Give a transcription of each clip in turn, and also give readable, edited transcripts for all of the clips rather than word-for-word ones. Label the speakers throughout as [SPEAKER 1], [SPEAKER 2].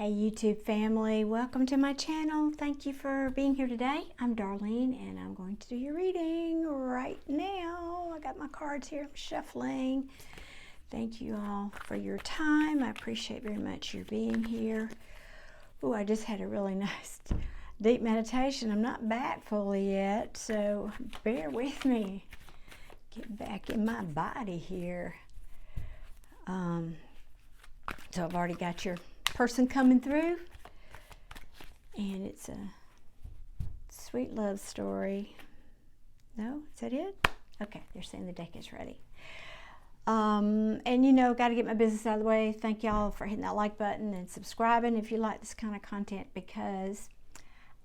[SPEAKER 1] Hey YouTube family, welcome to my channel. Thank you for being here today. I'm Darlene and I'm going to do your reading right now. I got my cards here, I'm shuffling. Thank you all for your time. I appreciate very much your being here. Oh, I just had a really nice deep meditation. I'm not back fully yet, so bear with me. Get back in my body here. So I've already got your person coming through, and it's a sweet love story. No, is that it? Okay, they're saying the deck is ready. And you know, got to get my business out of the way. Thank y'all for hitting that like button and subscribing if you like this kind of content, because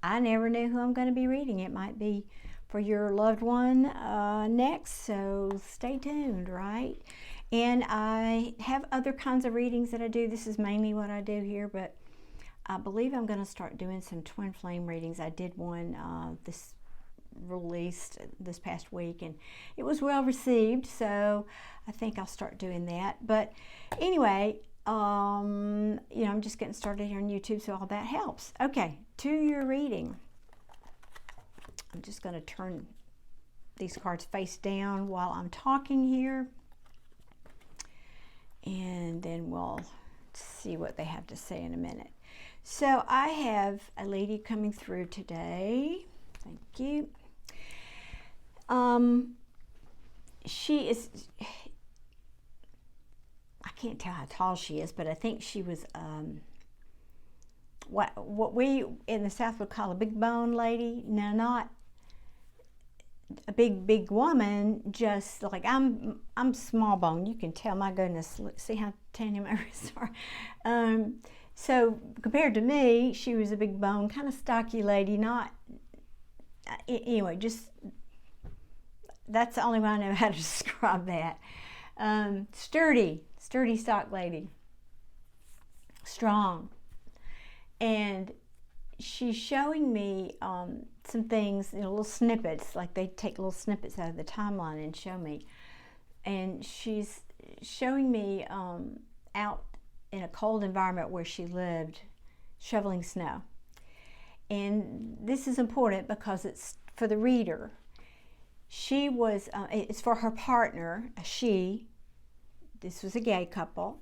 [SPEAKER 1] I never knew who I'm going to be reading. It might be for your loved one next, so stay tuned, right? And I have other kinds of readings that I do. This is mainly what I do here, but I believe I'm going to start doing some twin flame readings. I did one released this past week, and it was well received, so I think I'll start doing that. But anyway, you know, I'm just getting started here on YouTube, so all that helps. Okay, to your reading. I'm just going to turn these cards face down while I'm talking here, and then we'll see what they have to say in a minute. So I have a lady coming through today. Thank you. She is, I can't tell how tall she is, but I think she was what we in the South would call a big bone lady. Now, not a big woman, just like I'm small bone. You can tell, my goodness, see how tiny my wrists are. So compared to me, she was a big bone, kind of stocky lady. Not anyway, just that's the only way I know how to describe that. Sturdy stock lady, strong. And she's showing me some things, you know, little snippets, like they take little snippets out of the timeline and show me. And she's showing me out in a cold environment where she lived, shoveling snow. And this is important because it's for the reader. She was, it's for her partner, this was a gay couple.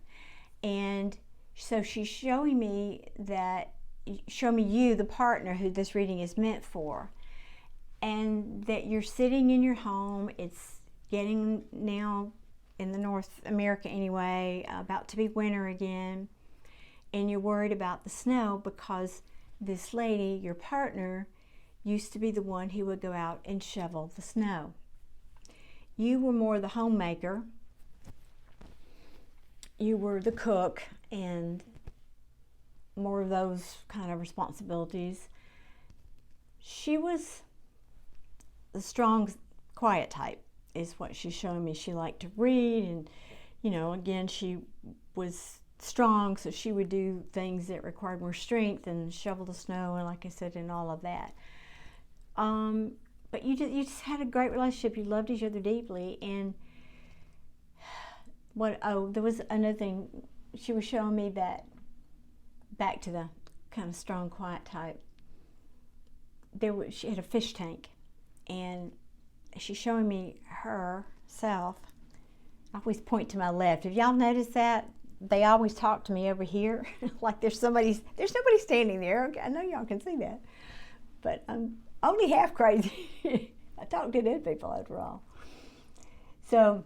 [SPEAKER 1] And so she's showing me that, show me you, the partner who this reading is meant for, and that you're sitting in your home. It's getting now in the North America anyway, about to be winter again, and you're worried about the snow because this lady, your partner, used to be the one who would go out and shovel the snow. You were more the homemaker. You were the cook and more of those kind of responsibilities. She was the strong, quiet type is what she's showing me. She liked to read, and you know, again, she was strong, so she would do things that required more strength and shovel the snow, and like I said, and all of that. But you just had a great relationship. You loved each other deeply. And there was another thing. She was showing me that, back to the kind of strong, quiet type, she had a fish tank, and she's showing me herself. I always point to my left. Have y'all noticed that? They always talk to me over here, like there's nobody standing there. Okay, I know y'all can see that, but I'm only half crazy. I talk to dead people after all. So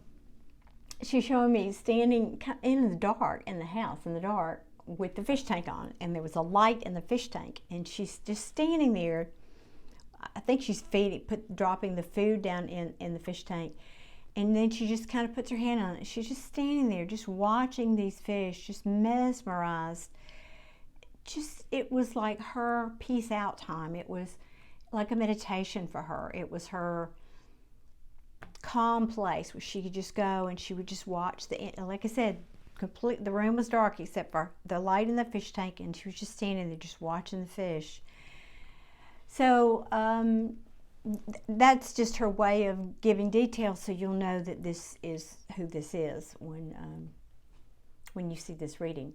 [SPEAKER 1] she's showing me standing in the dark, in the house, in the dark, with the fish tank on, and there was a light in the fish tank, and she's just standing there. I think she's dropping the food down in the fish tank, and then she just kind of puts her hand on it. She's just standing there, just watching these fish, just mesmerized. It was like her peace out time. It was like a meditation for her. It was her calm place where she could just go and she would just watch like I said, the room was dark except for the light in the fish tank, and she was just standing there just watching the fish. So that's just her way of giving details, so you'll know that this is who this is when you see this reading.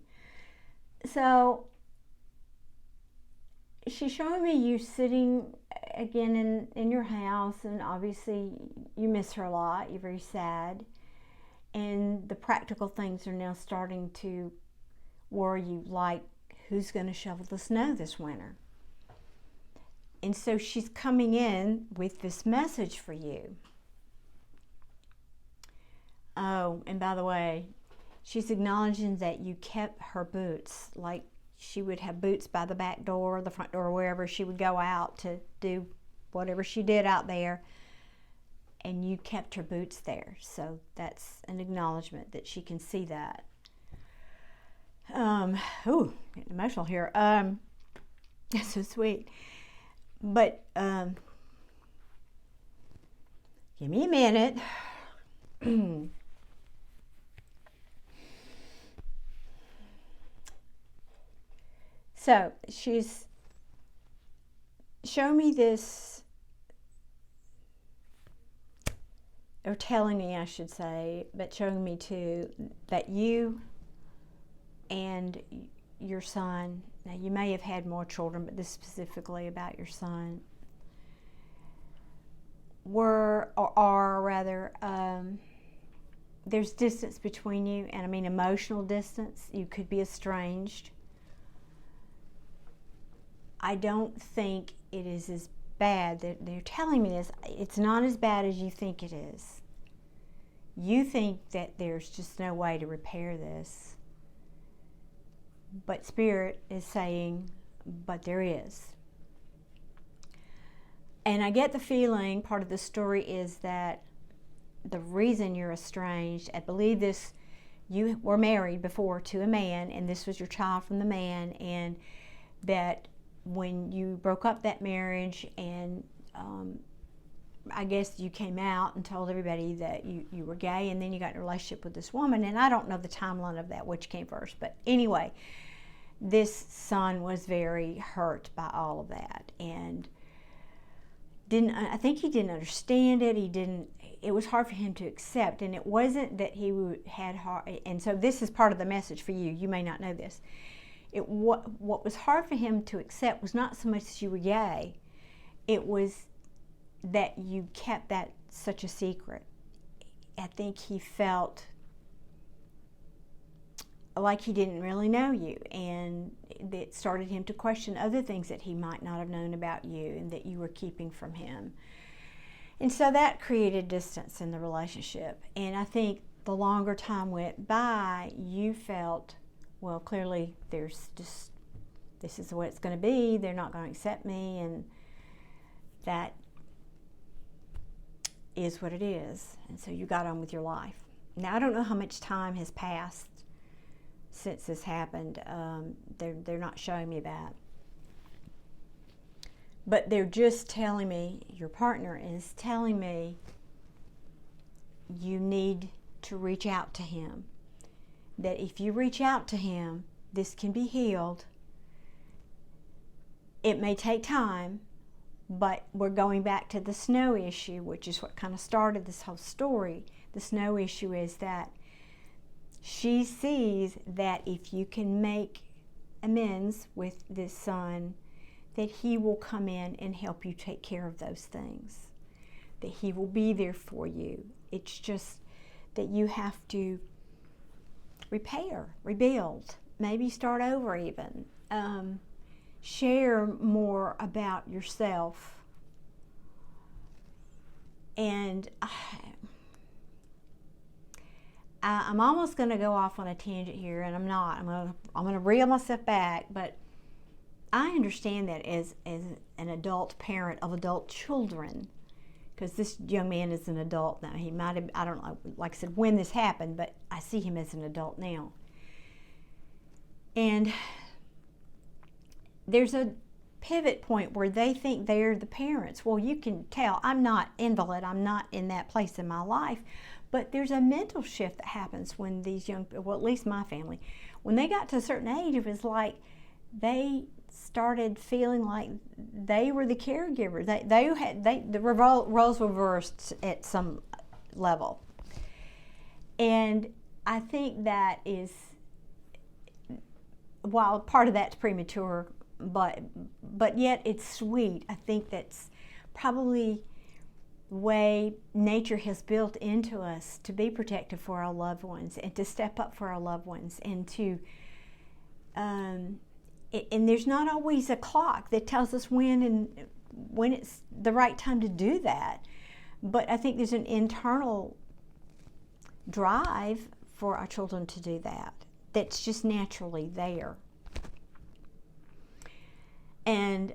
[SPEAKER 1] So she's showing me you sitting again in your house, and obviously you miss her a lot. You're very sad, and the practical things are now starting to worry you, like who's going to shovel the snow this winter. And so she's coming in with this message for you. Oh, and by the way, she's acknowledging that you kept her boots. Like she would have boots by the back door, the front door, wherever she would go out to do whatever she did out there. And you kept her boots there. So that's an acknowledgement that she can see that. Ooh, getting emotional here. That's so sweet. But give me a minute. So she's showing me this, or telling me, I should say, but showing me too, that you and your son, now you may have had more children, but this is specifically about your son, were, or are rather, there's distance between you, and I mean emotional distance. You could be estranged. I don't think it is as bad. They're telling me this. It's not as bad as you think it is. You think that there's just no way to repair this. But Spirit is saying, but there is. And I get the feeling, part of the story is that the reason you're estranged, I believe this, you were married before to a man, and this was your child from the man, and that when you broke up that marriage, and I guess you came out and told everybody that you were gay, and then you got in a relationship with this woman, and I don't know the timeline of that, which came first, but anyway, this son was very hurt by all of that, and I think he didn't understand it. It was hard for him to accept, and it wasn't that he had hard, and so this is part of the message for you. You may not know this. What was hard for him to accept was not so much that you were gay, it was that you kept that such a secret. I think he felt like he didn't really know you, and it started him to question other things that he might not have known about you and that you were keeping from him. And so that created distance in the relationship. And I think the longer time went by, you felt, well, clearly there's just, this is the way it's going to be. They're not going to accept me, and that is what it is. And so you got on with your life. Now, I don't know how much time has passed since this happened. They're not showing me that. But they're just telling me, your partner is telling me, you need to reach out to him. That if you reach out to him, this can be healed. It may take time, but we're going back to the snow issue, which is what kind of started this whole story. The snow issue is that she sees that if you can make amends with this son, that he will come in and help you take care of those things. That he will be there for you. It's just that you have to repair, rebuild, maybe start over even. Share more about yourself. And I'm almost going to go off on a tangent here, and I'm not. I'm going to reel myself back, but I understand that as an adult parent of adult children, because this young man is an adult now. He might have, I don't know, like I said, when this happened, but I see him as an adult now. And there's a pivot point where they think they're the parents. Well, you can tell I'm not invalid. I'm not in that place in my life. But there's a mental shift that happens when these young, well, at least my family, when they got to a certain age, it was like they started feeling like they were the caregiver. The roles were reversed at some level. And I think that is, while part of that's premature, but yet it's sweet. I think that's probably the way nature has built into us to be protective for our loved ones and to step up for our loved ones, and to and there's not always a clock that tells us when it's the right time to do that, but I think there's an internal drive for our children to do that that's just naturally there. And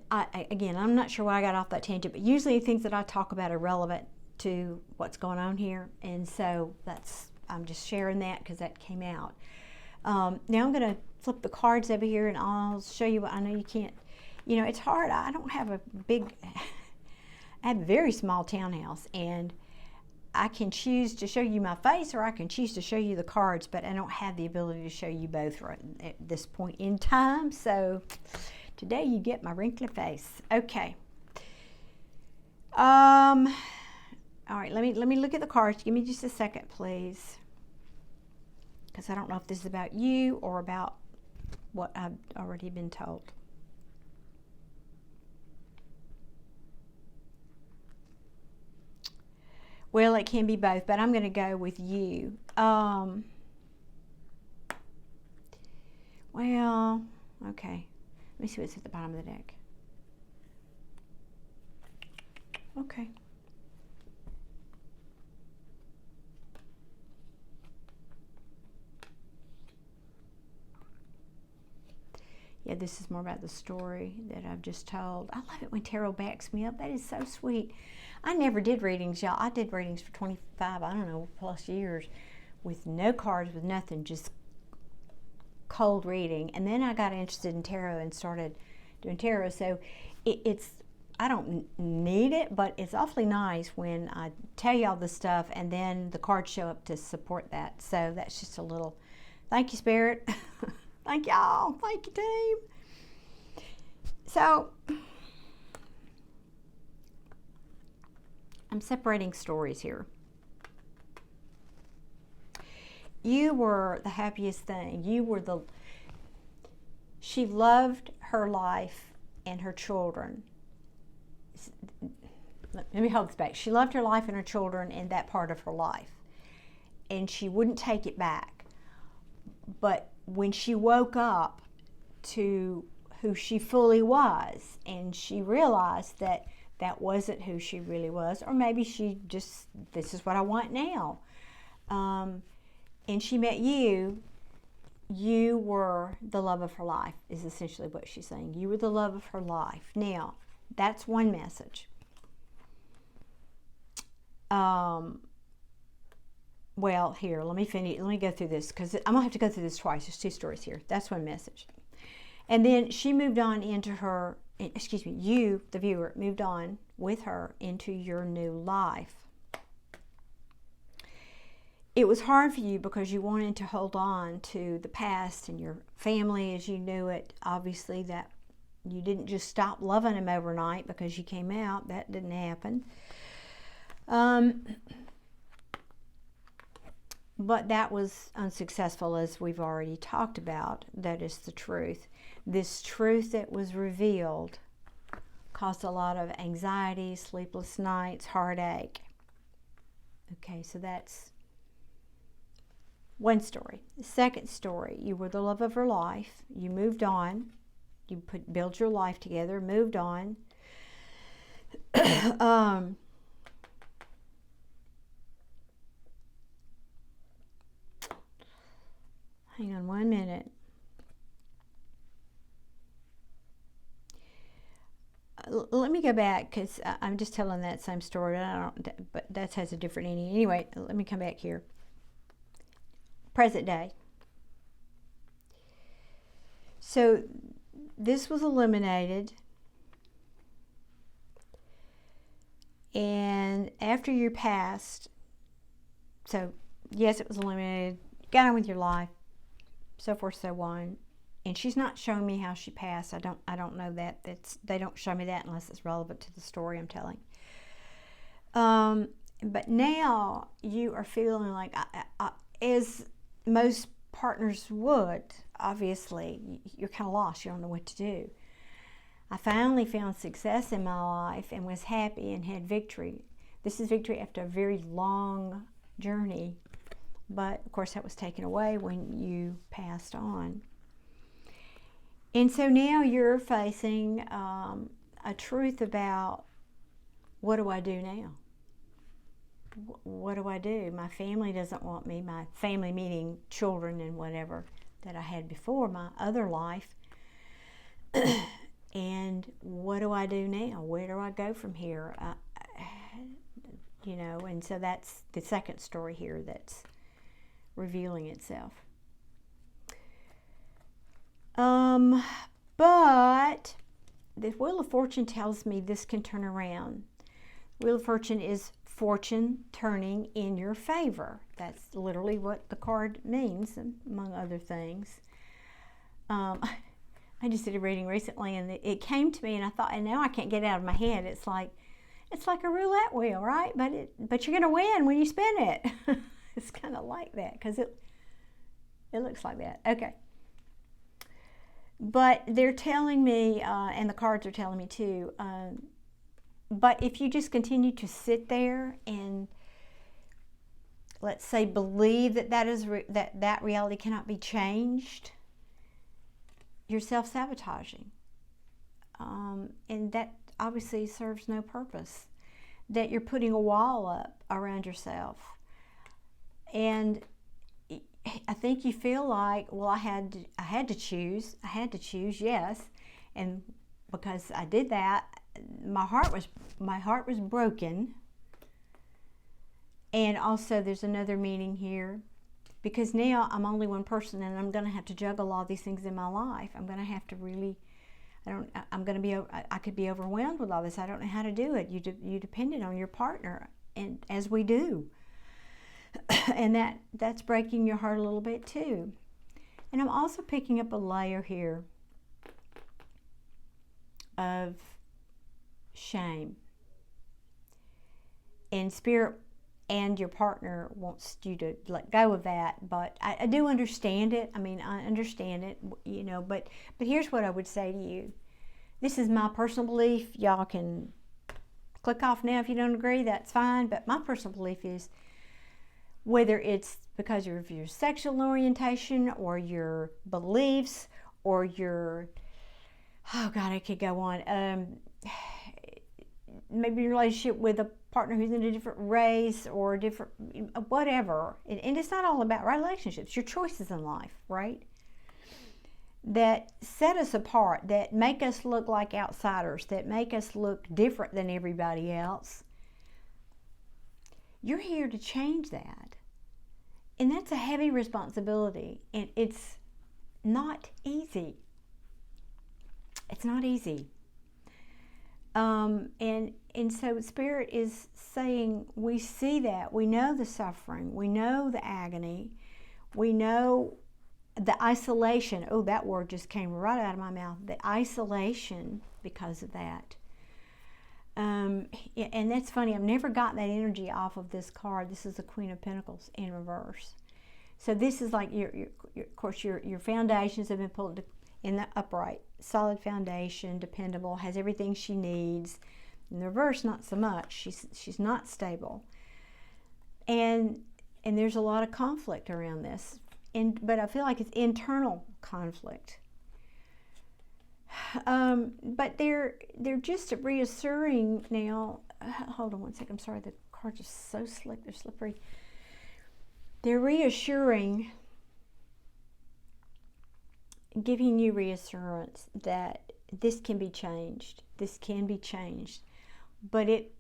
[SPEAKER 1] again, I'm not sure why I got off that tangent, but usually things that I talk about are relevant to what's going on here, and so I'm just sharing that because that came out. Now I'm going to flip the cards over here, and I'll show you what I know you can't. It's hard. I don't have I have a very small townhouse, and I can choose to show you my face, or I can choose to show you the cards, but I don't have the ability to show you both right at this point in time. So today you get my wrinkly face. Okay. All right, let me look at the cards. Give me just a second, please, because I don't know if this is about you or about what I've already been told. Well, it can be both, but I'm going to go with you. Well, okay. Let me see what's at the bottom of the deck. Okay. Yeah, this is more about the story that I've just told. I love it when tarot backs me up. That is so sweet. I never did readings, y'all. I did readings for 25, I don't know, plus years with no cards, with nothing, just cold reading. And then I got interested in tarot and started doing tarot. So I don't need it, but it's awfully nice when I tell y'all this stuff and then the cards show up to support that. So that's just a little, thank you, Spirit. Thank y'all. Thank you, team. So I'm separating stories here. You were the happiest thing. She loved her life and her children. Let me hold this back. She loved her life and her children in that part of her life, and she wouldn't take it back. But when she woke up to who she fully was, and she realized that that wasn't who she really was, or maybe she just, this is what I want now. And she met you. You were the love of her life, is essentially what she's saying. You were the love of her life. Now, that's one message. Well, here, let me finish. Let me go through this, because I'm going to have to go through this twice. There's two stories here. That's one message. And then she moved on into her, you, the viewer, moved on with her into your new life. It was hard for you because you wanted to hold on to the past and your family as you knew it. Obviously, that you didn't just stop loving him overnight because you came out. That didn't happen. But that was unsuccessful, as we've already talked about. That is the truth. This truth that was revealed caused a lot of anxiety, sleepless nights, heartache. Okay, so that's one story. The second story, you were the love of her life. You moved on. You built your life together, moved on. Hang on one minute. Let me go back, because I'm just telling that same story, but that has a different ending. Anyway, let me come back here. Present day. So this was eliminated, and after you passed, so yes, it was eliminated, got on with your life, so forth, so on. And she's not showing me how she passed. I don't know that. They don't show me that unless it's relevant to the story I'm telling. But now you are feeling like, as most partners would, obviously, you're kind of lost. You don't know what to do. I finally found success in my life and was happy and had victory. This is victory after a very long journey, but of course that was taken away when you passed on. And so now you're facing a truth about, what do I do now? What do I do? My family doesn't want me, my family meaning children and whatever that I had before, my other life. And what do I do now? Where do I go from here? And so that's the second story here that's revealing itself. But the Wheel of Fortune tells me this can turn around. Wheel of Fortune is fortune turning in your favor. That's literally what the card means, among other things. I just did a reading recently, and it came to me, and I thought, and now I can't get it out of my head. It's like a roulette wheel, right? But you're going to win when you spin it. It's kind of like that, because it looks like that. Okay. But they're telling me, and the cards are telling me too, but if you just continue to sit there and, let's say, believe that reality cannot be changed, you're self-sabotaging. And that obviously serves no purpose. That you're putting a wall up around yourself. And I think you feel like, well, I had to choose, yes. And because I did that, my heart was broken. And also there's another meaning here, because now I'm only one person, and I'm going to have to juggle all these things in my life. I'm going to have to really, I could be overwhelmed with all this. I don't know how to do it. You depended on your partner, and as we do. And that's breaking your heart a little bit too. And I'm also picking up a layer here of shame. And Spirit and your partner wants you to let go of that, but I do understand it. I mean, I understand it, but here's what I would say to you. This is my personal belief. Y'all can click off now if you don't agree, that's fine, but my personal belief is, whether it's because of your sexual orientation or your beliefs or your, oh God, I could go on, maybe your relationship with a partner who's in a different race or different, whatever. And it's not all about relationships, your choices in life, right? That set us apart, that make us look like outsiders, that make us look different than everybody else. You're here to change that. And that's a heavy responsibility. And it's not easy. It's not easy. And so Spirit is saying, we see that. We know the suffering. We know the agony. We know the isolation. Oh, that word just came right out of my mouth. The isolation because of that. And that's funny. I've never got that energy off of this card. This is the Queen of Pentacles in reverse. So this is like of course your foundations have been pulled in the upright, solid foundation, dependable, has everything she needs. In the reverse, not so much. She's not stable. And there's a lot of conflict around this. But I feel like it's internal conflict. But they're just reassuring now. Hold on one second. I'm sorry, the cards are so slick. They're slippery. They're reassuring, giving you reassurance that this can be changed. This can be changed. But it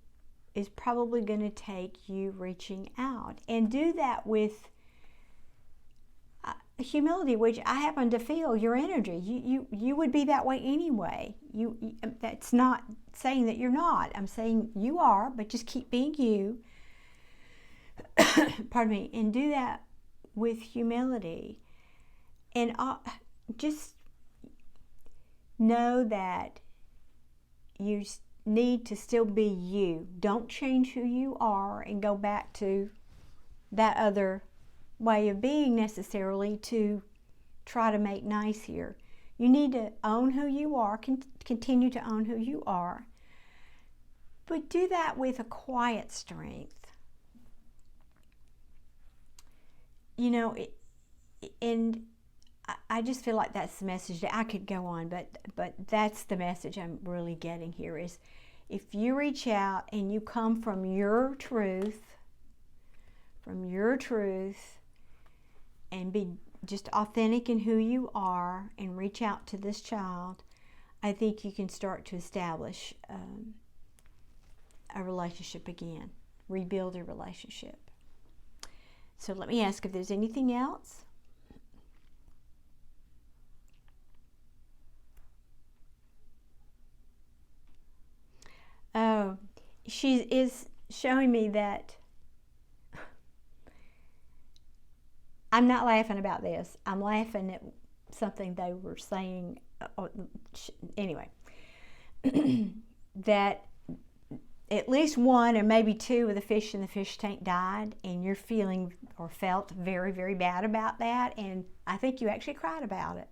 [SPEAKER 1] is probably going to take you reaching out. And do that with humility, which I happen to feel your energy. You would be that way anyway. That's not saying that you're not. I'm saying you are, but just keep being you. Pardon me. And do that with humility. And just know that you need to still be you. Don't change who you are and go back to that other way of being necessarily to try to make nice here. You need to own who you are, continue to own who you are, but do that with a quiet strength. You know, and I just feel like that's the message. That I could go on, but that's the message I'm really getting here is, if you reach out and you come from your truth, and be just authentic in who you are and reach out to this child, I think you can start to establish a relationship again, rebuild a relationship. So let me ask if there's anything else. Oh, she is showing me that I'm not laughing about this. I'm laughing at something they were saying. Anyway, that at least one or maybe two of the fish in the fish tank died, and you're feeling or felt very, very bad about that. And I think you actually cried about it.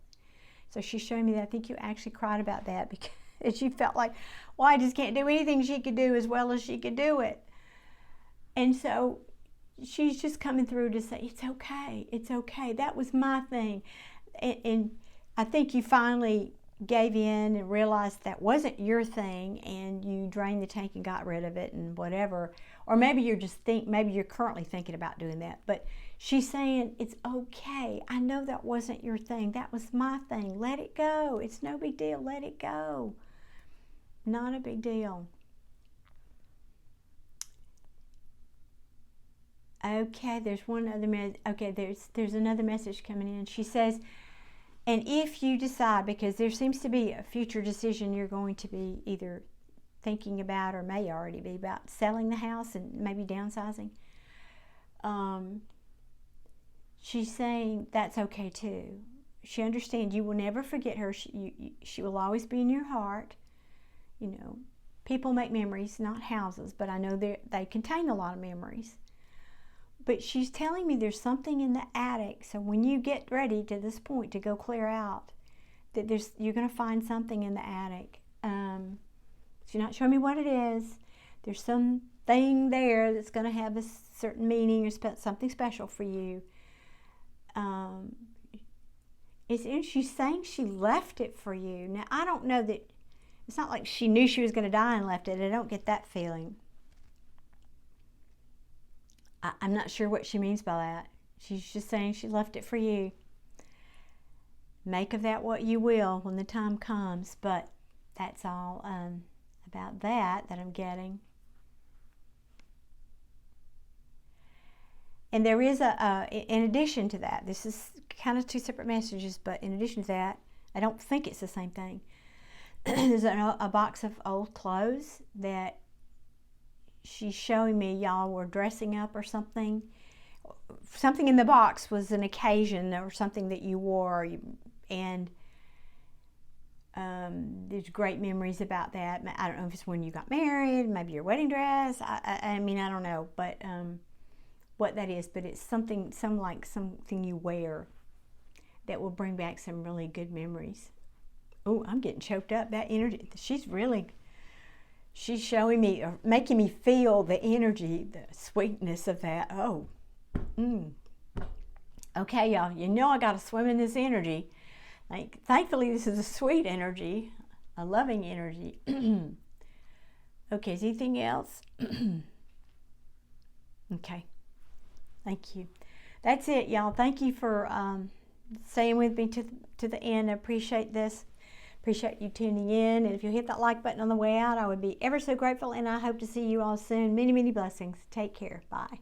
[SPEAKER 1] So she's showing me that I think you actually cried about that because you felt like, well, I just can't do anything she could do as well as she could do it. And so she's just coming through to say, it's okay, it's okay. That was my thing. And I think you finally gave in and realized that wasn't your thing, and you drained the tank and got rid of it and whatever. Or maybe maybe you're currently thinking about doing that. But she's saying, it's okay. I know that wasn't your thing. That was my thing. Let it go. It's no big deal. Let it go. Not a big deal. Okay, there's one other there's another message coming in. She says, and if you decide, because there seems to be a future decision you're going to be either thinking about or may already be about selling the house and maybe downsizing. She's saying that's okay too. She understands you will never forget her. She will always be in your heart. You know, people make memories, not houses, but I know they contain a lot of memories. But she's telling me there's something in the attic. So when you get ready to this point to go clear out, that you're going to find something in the attic. She's not showing me what it is. There's something there that's going to have a certain meaning or something special for you. She's saying she left it for you. Now, I don't know that, it's not like she knew she was going to die and left it. I don't get that feeling. I'm not sure what she means by that. She's just saying she left it for you. Make of that what you will when the time comes, but that's all about that I'm getting. And there is in addition to that, this is kind of two separate messages, but in addition to that, I don't think it's the same thing. There's a box of old clothes that she's showing me y'all were dressing up or something. Something in the box was an occasion or something that you wore, and there's great memories about that. I don't know if it's when you got married, maybe your wedding dress. I mean, I don't know, but what that is, but it's something you wear that will bring back some really good memories. Oh, I'm getting choked up. That energy, she's showing me, or making me feel the energy, the sweetness of that. Oh, okay, y'all. You know I got to swim in this energy. Thankfully, this is a sweet energy, a loving energy. Okay, is anything else? Okay, thank you. That's it, y'all. Thank you for staying with me to the end. I appreciate this. Appreciate you tuning in. And if you hit that like button on the way out, I would be ever so grateful. And I hope to see you all soon. Many, many blessings. Take care. Bye.